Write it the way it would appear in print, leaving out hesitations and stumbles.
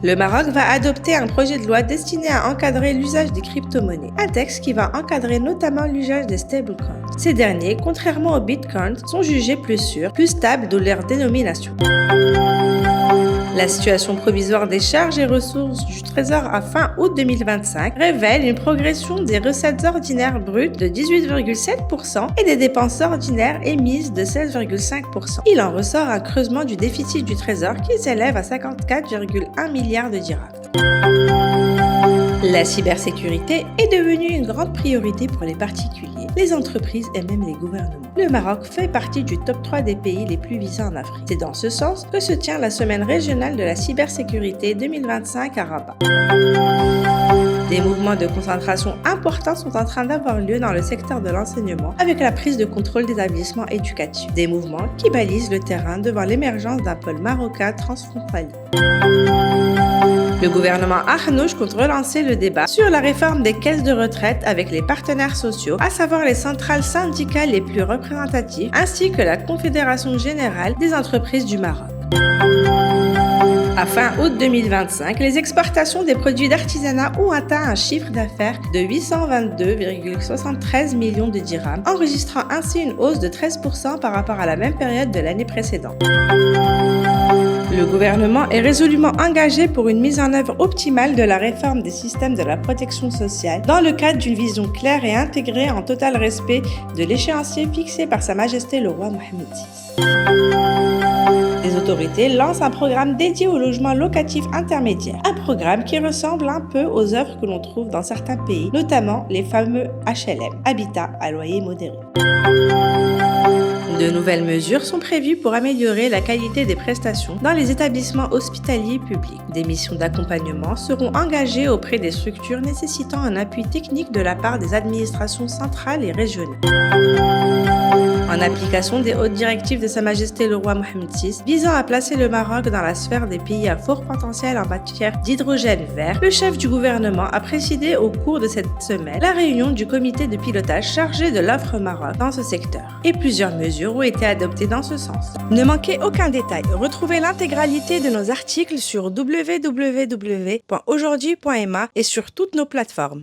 Le Maroc va adopter un projet de loi destiné à encadrer l'usage des crypto-monnaies. Un texte qui va encadrer notamment l'usage des stablecoins. Ces derniers, contrairement aux bitcoins, sont jugés plus sûrs, plus stables dans leur dénomination. La situation provisoire des charges et ressources du Trésor à fin août 2025 révèle une progression des recettes ordinaires brutes de 18,7% et des dépenses ordinaires émises de 16,5%. Il en ressort un creusement du déficit du Trésor qui s'élève à 54,1 milliards de dirhams. La cybersécurité est devenue une grande priorité pour les particuliers, les entreprises et même les gouvernements. Le Maroc fait partie du top 3 des pays les plus visés en Afrique. C'est dans ce sens que se tient la semaine régionale de la cybersécurité 2025 à Rabat. Des mouvements de concentration importants sont en train d'avoir lieu dans le secteur de l'enseignement avec la prise de contrôle des établissements éducatifs. Des mouvements qui balisent le terrain devant l'émergence d'un pôle marocain transfrontalier. Le gouvernement Arnouch compte relancer le débat sur la réforme des caisses de retraite avec les partenaires sociaux, à savoir les centrales syndicales les plus représentatives, ainsi que la Confédération générale des entreprises du Maroc. À fin août 2025, les exportations des produits d'artisanat ont atteint un chiffre d'affaires de 822,73 millions de dirhams, enregistrant ainsi une hausse de 13% par rapport à la même période de l'année précédente. Le gouvernement est résolument engagé pour une mise en œuvre optimale de la réforme des systèmes de la protection sociale dans le cadre d'une vision claire et intégrée en total respect de l'échéancier fixé par Sa Majesté le roi Mohammed VI. Les autorités lancent un programme dédié au logement locatif intermédiaire, un programme qui ressemble un peu aux œuvres que l'on trouve dans certains pays, notamment les fameux HLM, habitat à loyer modéré. De nouvelles mesures sont prévues pour améliorer la qualité des prestations dans les établissements hospitaliers publics. Des missions d'accompagnement seront engagées auprès des structures nécessitant un appui technique de la part des administrations centrales et régionales. En application des hautes directives de Sa Majesté le roi Mohammed VI, visant à placer le Maroc dans la sphère des pays à fort potentiel en matière d'hydrogène vert, le chef du gouvernement a présidé au cours de cette semaine la réunion du comité de pilotage chargé de l'offre Maroc dans ce secteur. Et plusieurs mesures ont été adoptées dans ce sens. Ne manquez aucun détail. Retrouvez l'intégralité de nos articles sur www.aujourd'hui.ma et sur toutes nos plateformes.